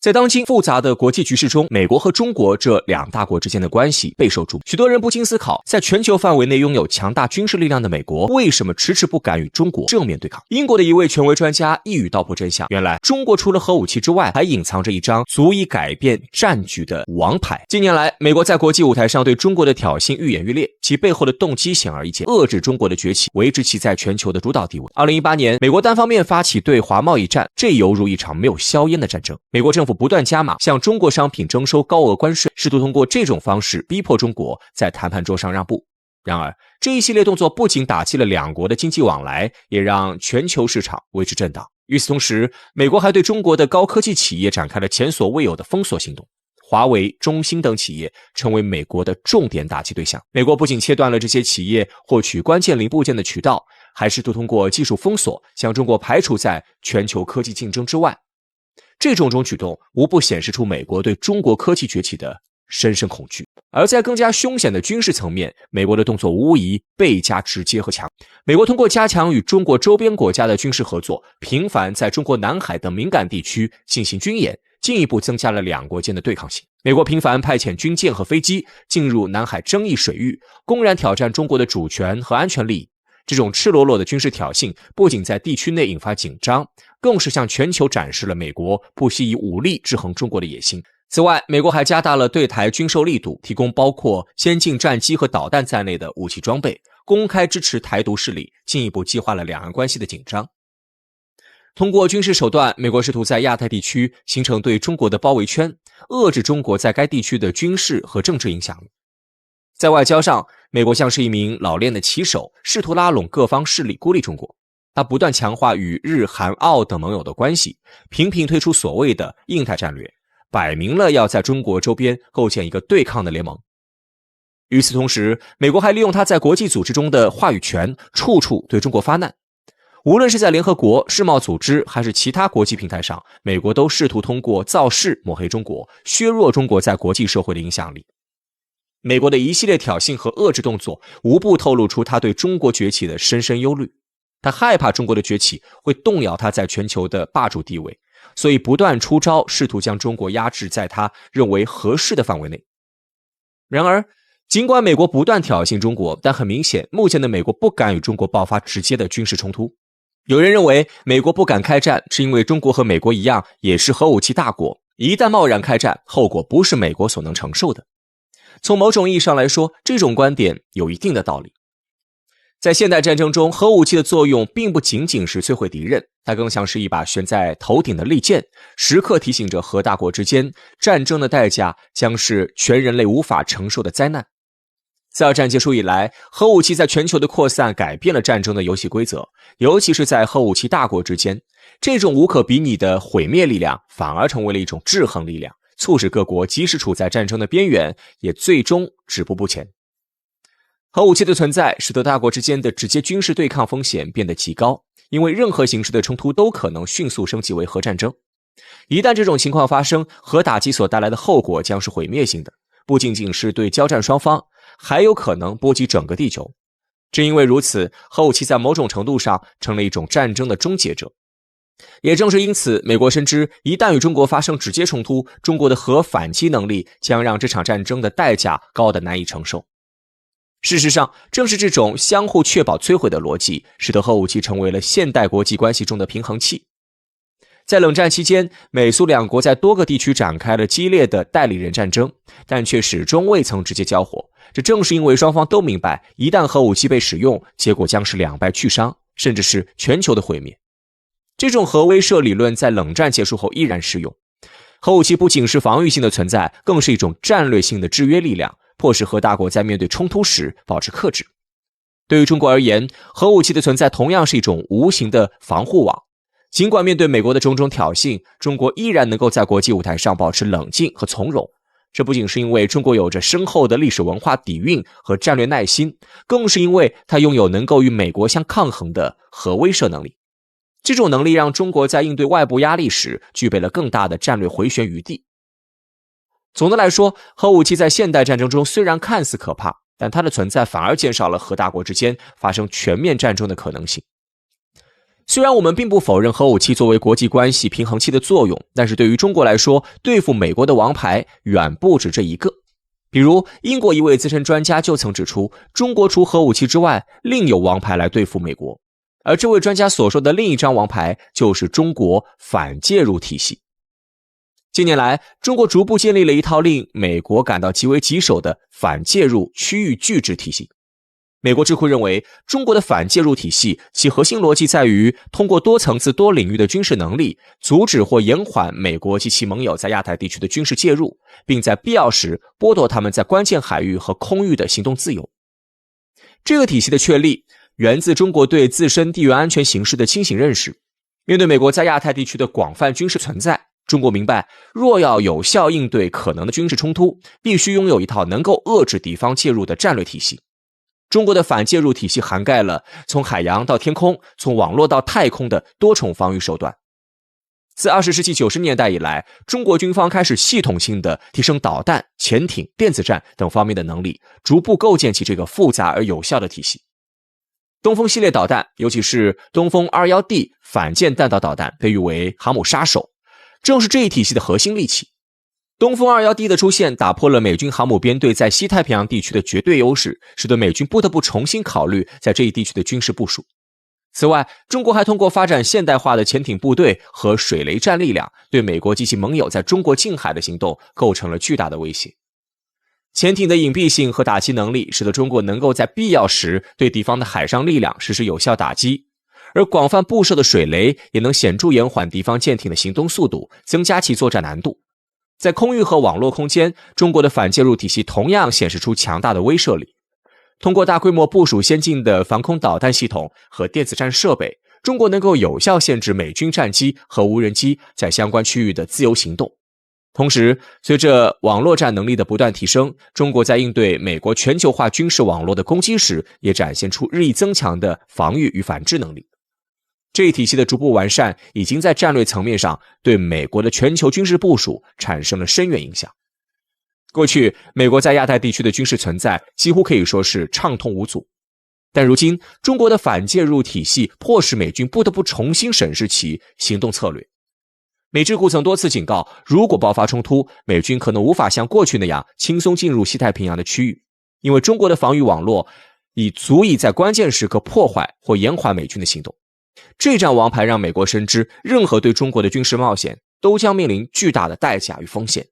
在当今复杂的国际局势中，美国和中国这两大国之间的关系备受注目。许多人不禁思考，在全球范围内拥有强大军事力量的美国，为什么迟迟不敢与中国正面对抗？英国的一位权威专家一语道破真相：原来中国除了核武器之外，还隐藏着一张足以改变战局的王牌。近年来，美国在国际舞台上对中国的挑衅愈演愈烈，其背后的动机显而易见：遏制中国的崛起，维持其在全球的主导地位。2018年，美国单方面发起对华贸易战，这犹如一场没有硝烟的战争。美国政府不断加码向中国商品征收高额关税，试图通过这种方式逼迫中国在谈判桌上让步。然而，这一系列动作不仅打击了两国的经济往来，也让全球市场为之震荡。与此同时，美国还对中国的高科技企业展开了前所未有的封锁行动。华为、中兴等企业成为美国的重点打击对象。美国不仅切断了这些企业获取关键零部件的渠道，还试图通过技术封锁将中国排除在全球科技竞争之外。这种举动无不显示出美国对中国科技崛起的深深恐惧。而在更加凶险的军事层面，美国的动作无疑倍加直接和强。美国通过加强与中国周边国家的军事合作，频繁在中国南海等敏感地区进行军演，进一步增加了两国间的对抗性。美国频繁派遣军舰和飞机进入南海争议水域，公然挑战中国的主权和安全利益。这种赤裸裸的军事挑衅不仅在地区内引发紧张，更是向全球展示了美国不惜以武力制衡中国的野心。此外，美国还加大了对台军售力度，提供包括先进战机和导弹在内的武器装备，公开支持台独势力，进一步激化了两岸关系的紧张。通过军事手段，美国试图在亚太地区形成对中国的包围圈，遏制中国在该地区的军事和政治影响力。在外交上，美国像是一名老练的棋手，试图拉拢各方势力孤立中国。他不断强化与日、韩、澳等盟友的关系，频频推出所谓的印太战略，摆明了要在中国周边构建一个对抗的联盟。与此同时，美国还利用他在国际组织中的话语权，处处对中国发难。无论是在联合国、世贸组织还是其他国际平台上，美国都试图通过造势抹黑中国，削弱中国在国际社会的影响力。美国的一系列挑衅和遏制动作无不透露出他对中国崛起的深深忧虑。他害怕中国的崛起会动摇他在全球的霸主地位，所以不断出招，试图将中国压制在他认为合适的范围内。然而，尽管美国不断挑衅中国，但很明显，目前的美国不敢与中国爆发直接的军事冲突。有人认为，美国不敢开战是因为中国和美国一样也是核武器大国，一旦贸然开战，后果不是美国所能承受的。从某种意义上来说，这种观点有一定的道理。在现代战争中，核武器的作用并不仅仅是摧毁敌人，它更像是一把悬在头顶的利剑，时刻提醒着核大国之间，战争的代价将是全人类无法承受的灾难。自二战结束以来，核武器在全球的扩散改变了战争的游戏规则，尤其是在核武器大国之间，这种无可比拟的毁灭力量反而成为了一种制衡力量，促使各国即使处在战争的边缘，也最终止步不前。核武器的存在使得大国之间的直接军事对抗风险变得极高，因为任何形式的冲突都可能迅速升级为核战争。一旦这种情况发生，核打击所带来的后果将是毁灭性的，不仅仅是对交战双方，还有可能波及整个地球。正因为如此，核武器在某种程度上成了一种战争的终结者。也正是因此，美国深知一旦与中国发生直接冲突，中国的核反击能力将让这场战争的代价高得难以承受。事实上，正是这种相互确保摧毁的逻辑，使得核武器成为了现代国际关系中的平衡器。在冷战期间，美苏两国在多个地区展开了激烈的代理人战争，但却始终未曾直接交火。这正是因为双方都明白，一旦核武器被使用，结果将是两败俱伤，甚至是全球的毁灭。这种核威慑理论在冷战结束后依然适用。核武器不仅是防御性的存在，更是一种战略性的制约力量，迫使核大国在面对冲突时保持克制。对于中国而言，核武器的存在同样是一种无形的防护网。尽管面对美国的种种挑衅，中国依然能够在国际舞台上保持冷静和从容。这不仅是因为中国有着深厚的历史文化底蕴和战略耐心，更是因为它拥有能够与美国相抗衡的核威慑能力。这种能力让中国在应对外部压力时具备了更大的战略回旋余地。总的来说，核武器在现代战争中虽然看似可怕，但它的存在反而减少了核大国之间发生全面战争的可能性。虽然我们并不否认核武器作为国际关系平衡器的作用，但是对于中国来说，对付美国的王牌远不止这一个。比如，英国一位资深专家就曾指出，中国除核武器之外，另有王牌来对付美国。而这位专家所说的另一张王牌，就是中国反介入体系。近年来，中国逐步建立了一套令美国感到极为棘手的反介入区域拒制体系。美国智库认为，中国的反介入体系其核心逻辑在于通过多层次多领域的军事能力，阻止或延缓美国及其盟友在亚太地区的军事介入，并在必要时剥夺他们在关键海域和空域的行动自由。这个体系的确立源自中国对自身地缘安全形势的清醒认识。面对美国在亚太地区的广泛军事存在，中国明白，若要有效应对可能的军事冲突，必须拥有一套能够遏制敌方介入的战略体系。中国的反介入体系涵盖了从海洋到天空，从网络到太空的多重防御手段。自20世纪90年代以来，中国军方开始系统性的提升导弹、潜艇、电子战等方面的能力，逐步构建起这个复杂而有效的体系。东风系列导弹，尤其是东风 21D 反舰弹道导弹，被誉为航母杀手，正是这一体系的核心利器。东风 21D 的出现打破了美军航母编队在西太平洋地区的绝对优势，使得美军不得不重新考虑在这一地区的军事部署。此外，中国还通过发展现代化的潜艇部队和水雷战力量，对美国及其盟友在中国近海的行动构成了巨大的威胁。潜艇的隐蔽性和打击能力使得中国能够在必要时对敌方的海上力量实施有效打击，而广泛布设的水雷也能显著延缓敌方舰艇的行动速度，增加其作战难度。在空域和网络空间，中国的反介入体系同样显示出强大的威慑力。通过大规模部署先进的防空导弹系统和电子战设备，中国能够有效限制美军战机和无人机在相关区域的自由行动。同时，随着网络战能力的不断提升，中国在应对美国全球化军事网络的攻击时，也展现出日益增强的防御与反制能力。这一体系的逐步完善，已经在战略层面上对美国的全球军事部署产生了深远影响。过去，美国在亚太地区的军事存在几乎可以说是畅通无阻，但如今，中国的反介入体系迫使美军不得不重新审视其行动策略。美智库曾多次警告，如果爆发冲突，美军可能无法像过去那样轻松进入西太平洋的区域，因为中国的防御网络已足以在关键时刻破坏或延缓美军的行动。这张王牌让美国深知，任何对中国的军事冒险都将面临巨大的代价与风险。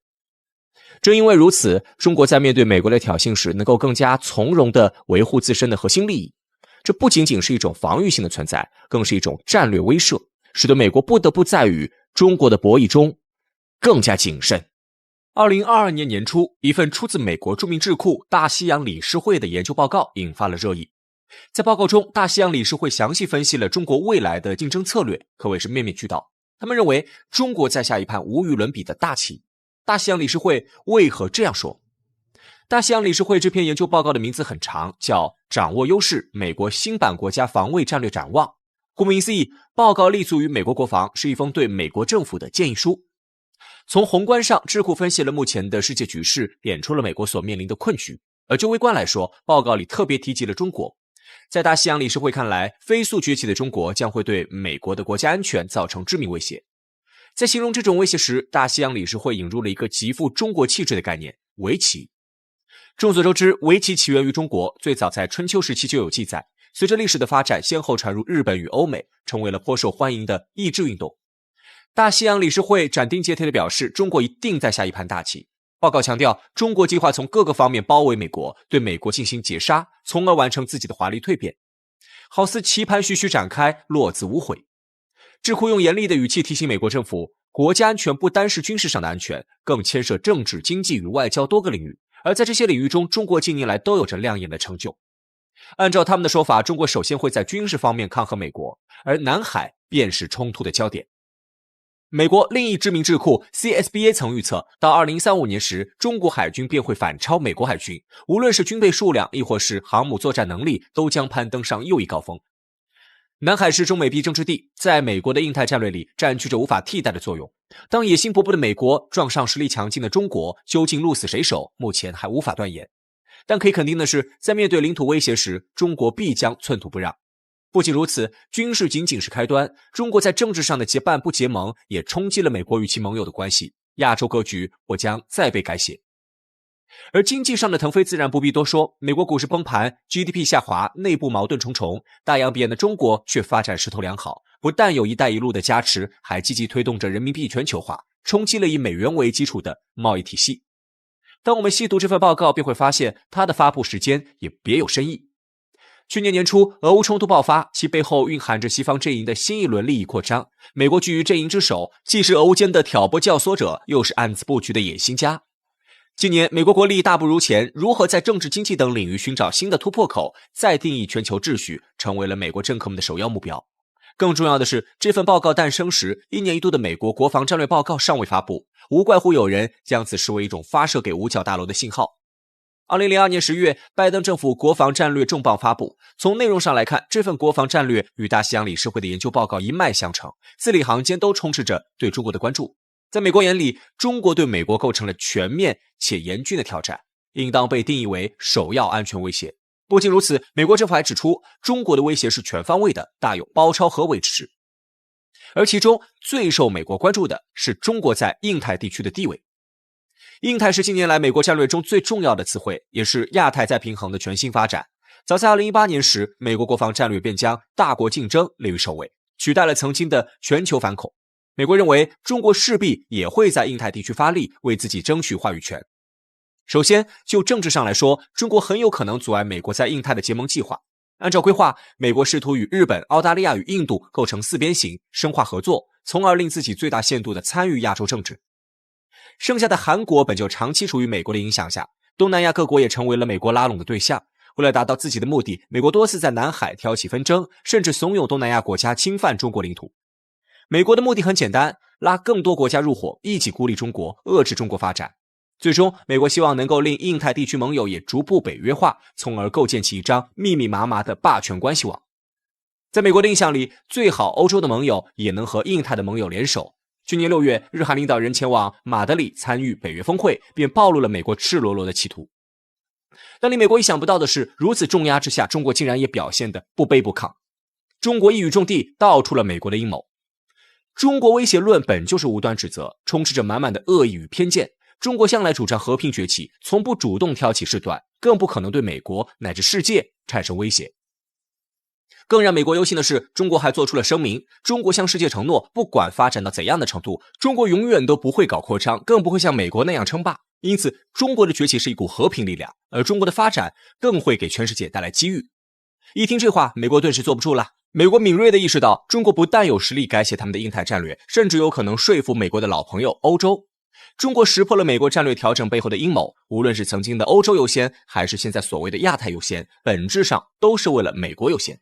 正因为如此，中国在面对美国的挑衅时，能够更加从容地维护自身的核心利益。这不仅仅是一种防御性的存在，更是一种战略威慑，使得美国不得不在与中国的博弈中更加谨慎。2022年年初，一份出自美国著名智库大西洋理事会的研究报告引发了热议。在报告中，大西洋理事会详细分析了中国未来的竞争策略，可谓是面面俱到。他们认为，中国在下一盘无与伦比的大棋。大西洋理事会为何这样说？大西洋理事会这篇研究报告的名字很长，叫《掌握优势：美国新版国家防卫战略展望》。顾名思义，报告立足于美国国防，是一封对美国政府的建议书。从宏观上，智库分析了目前的世界局势，点出了美国所面临的困局。而就微观来说，报告里特别提及了中国。在大西洋理事会看来，飞速崛起的中国将会对美国的国家安全造成致命威胁。在形容这种威胁时，大西洋理事会引入了一个极富中国气质的概念——围棋。众所周知，围棋起源于中国，最早在春秋时期就有记载。随着历史的发展，先后传入日本与欧美，成为了颇受欢迎的益智运动。大西洋理事会斩钉截铁地表示，中国一定在下一盘大棋。报告强调，中国计划从各个方面包围美国，对美国进行截杀，从而完成自己的华丽蜕变，好似棋盘徐徐展开，落子无悔。智库用严厉的语气提醒美国政府，国家安全不单是军事上的安全，更牵涉政治、经济与外交多个领域，而在这些领域中，中国近年来都有着亮眼的成就。按照他们的说法，中国首先会在军事方面抗衡美国，而南海便是冲突的焦点。美国另一知名智库 CSBA 曾预测，到2035年时，中国海军便会反超美国海军，无论是军备数量亦或是航母作战能力，都将攀登上又一高峰。南海是中美必争之地，在美国的印太战略里占据着无法替代的作用。当野心勃勃的美国撞上实力强劲的中国，究竟鹿死谁手，目前还无法断言。但可以肯定的是，在面对领土威胁时，中国必将寸土不让。不仅如此，军事仅仅是开端，中国在政治上的结伴不结盟，也冲击了美国与其盟友的关系，亚洲格局或将再被改写。而经济上的腾飞自然不必多说，美国股市崩盘 ，GDP 下滑，内部矛盾重重，大洋彼岸的中国却发展势头良好，不但有一带一路的加持，还积极推动着人民币全球化，冲击了以美元为基础的贸易体系。当我们细读这份报告，便会发现它的发布时间也别有深意。去年年初，俄乌冲突爆发，其背后蕴含着西方阵营的新一轮利益扩张。美国居于阵营之首，既是俄乌间的挑拨教唆者，又是暗自布局的野心家。今年，美国国力大不如前，如何在政治、经济等领域寻找新的突破口，再定义全球秩序，成为了美国政客们的首要目标。更重要的是，这份报告诞生时，一年一度的美国国防战略报告尚未发布，无怪乎有人将此视为一种发射给五角大楼的信号。2002年10月，拜登政府国防战略重磅发布。从内容上来看，这份国防战略与大西洋理事会的研究报告一脉相承，字里行间都充斥着对中国的关注。在美国眼里，中国对美国构成了全面且严峻的挑战，应当被定义为首要安全威胁。不仅如此，美国政府还指出，中国的威胁是全方位的，大有包抄合围之势。而其中最受美国关注的是中国在印太地区的地位。印太是近年来美国战略中最重要的词汇，也是亚太再平衡的全新发展。早在2018年时，美国国防战略便将大国竞争列于首位，取代了曾经的全球反恐。美国认为中国势必也会在印太地区发力，为自己争取话语权。首先，就政治上来说，中国很有可能阻碍美国在印太的结盟计划。按照规划，美国试图与日本、澳大利亚与印度构成四边形，深化合作，从而令自己最大限度地参与亚洲政治。剩下的韩国本就长期处于美国的影响下，东南亚各国也成为了美国拉拢的对象。为了达到自己的目的，美国多次在南海挑起纷争，甚至怂恿东南亚国家侵犯中国领土。美国的目的很简单，拉更多国家入伙，一起孤立中国，遏制中国发展。最终，美国希望能够令印太地区盟友也逐步北约化，从而构建起一张密密麻麻的霸权关系网。在美国的印象里，最好欧洲的盟友也能和印太的盟友联手。去年6月，日韩领导人前往马德里参与北约峰会，便暴露了美国赤裸裸的企图。但令美国意想不到的是，如此重压之下，中国竟然也表现得不卑不亢。中国一语中的道出了美国的阴谋。中国威胁论本就是无端指责，充斥着满满的恶意与偏见。中国向来主张和平崛起，从不主动挑起事端，更不可能对美国乃至世界产生威胁。更让美国忧心的是，中国还做出了声明，中国向世界承诺，不管发展到怎样的程度，中国永远都不会搞扩张，更不会像美国那样称霸。因此，中国的崛起是一股和平力量，而中国的发展更会给全世界带来机遇。一听这话，美国顿时坐不住了。美国敏锐地意识到，中国不但有实力改写他们的印太战略，甚至有可能说服美国的老朋友欧洲。中国识破了美国战略调整背后的阴谋，无论是曾经的欧洲优先，还是现在所谓的亚太优先，本质上都是为了美国优先。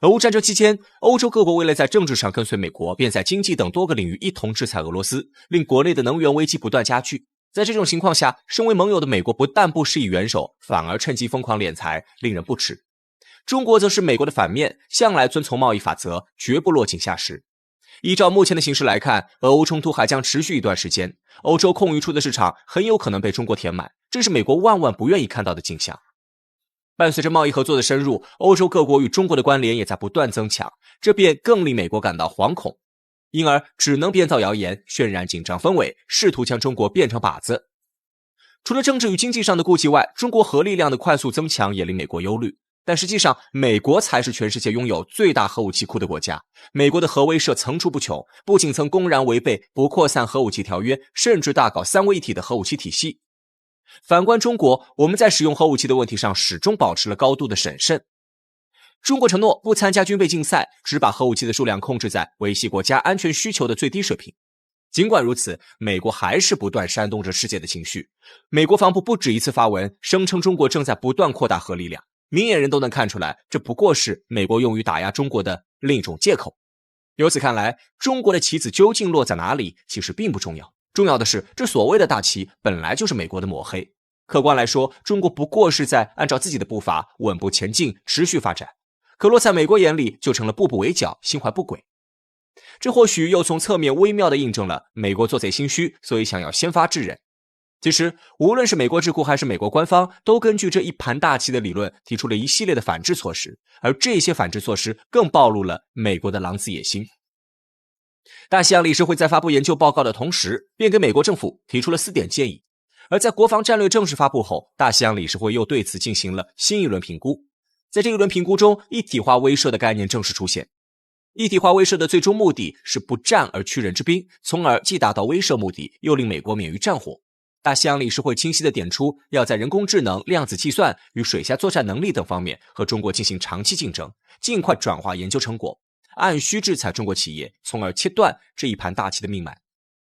俄乌战争期间，欧洲各国为了在政治上跟随美国，便在经济等多个领域一同制裁俄罗斯，令国内的能源危机不断加剧。在这种情况下，身为盟友的美国不但不施以援手，反而趁机疯狂敛财，令人不齿。中国则是美国的反面，向来遵从贸易法则，绝不落井下石。依照目前的形势来看，俄乌冲突还将持续一段时间，欧洲空余出的市场很有可能被中国填满，这是美国万万不愿意看到的景象。伴随着贸易合作的深入，欧洲各国与中国的关联也在不断增强，这便更令美国感到惶恐，因而只能编造谣言，渲染紧张氛围，试图将中国变成靶子。除了政治与经济上的顾忌外，中国核力量的快速增强也令美国忧虑。但实际上，美国才是全世界拥有最大核武器库的国家。美国的核威慑层出不穷，不仅曾公然违背不扩散核武器条约，甚至大搞三位一体的核武器体系。反观中国，我们在使用核武器的问题上始终保持了高度的审慎。中国承诺不参加军备竞赛，只把核武器的数量控制在维系国家安全需求的最低水平。尽管如此，美国还是不断煽动着世界的情绪。美国防部不止一次发文，声称中国正在不断扩大核力量。明眼人都能看出来，这不过是美国用于打压中国的另一种借口。由此看来，中国的棋子究竟落在哪里，其实并不重要。重要的是，这所谓的大棋本来就是美国的抹黑。客观来说，中国不过是在按照自己的步伐稳步前进，持续发展。可落在美国眼里，就成了步步围剿，心怀不轨。这或许又从侧面微妙地印证了美国做贼心虚，所以想要先发制人。其实，无论是美国智库还是美国官方，都根据这一盘大棋的理论提出了一系列的反制措施，而这些反制措施更暴露了美国的狼子野心。大西洋理事会在发布研究报告的同时，便给美国政府提出了4点建议。而在国防战略正式发布后，大西洋理事会又对此进行了新一轮评估。在这一轮评估中，一体化威慑的概念正式出现。一体化威慑的最终目的是不战而屈人之兵，从而既达到威慑目的，又令美国免于战火。大西洋理事会清晰地点出，要在人工智能、量子计算与水下作战能力等方面和中国进行长期竞争，尽快转化研究成果，按需制裁中国企业，从而切断这一盘大棋的命脉。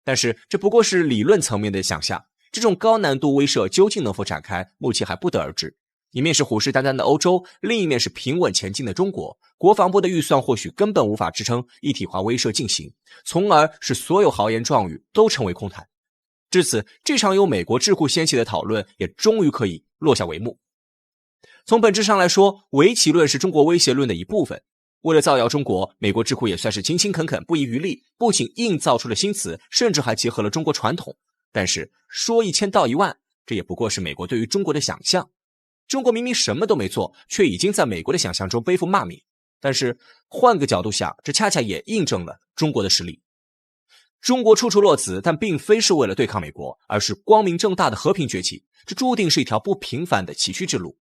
但是这不过是理论层面的想象，这种高难度威慑究竟能否展开，目前还不得而知。一面是虎视眈眈的欧洲，另一面是平稳前进的中国，国防部的预算或许根本无法支撑一体化威慑进行，从而使所有豪言壮语都成为空谈。至此，这场由美国智库掀起的讨论也终于可以落下帷幕。从本质上来说，围棋论是中国威胁论的一部分。为了造谣中国，美国智库也算是勤勤恳恳，不遗余力，不仅硬造出了新词，甚至还结合了中国传统。但是说1000道1万，这也不过是美国对于中国的想象。中国明明什么都没做，却已经在美国的想象中背负骂名。但是换个角度想，这恰恰也印证了中国的实力。中国处处落子，但并非是为了对抗美国，而是光明正大的和平崛起，这注定是一条不平凡的崎岖之路。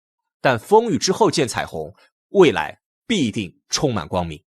但风雨之后见彩虹，未来必定充满光明。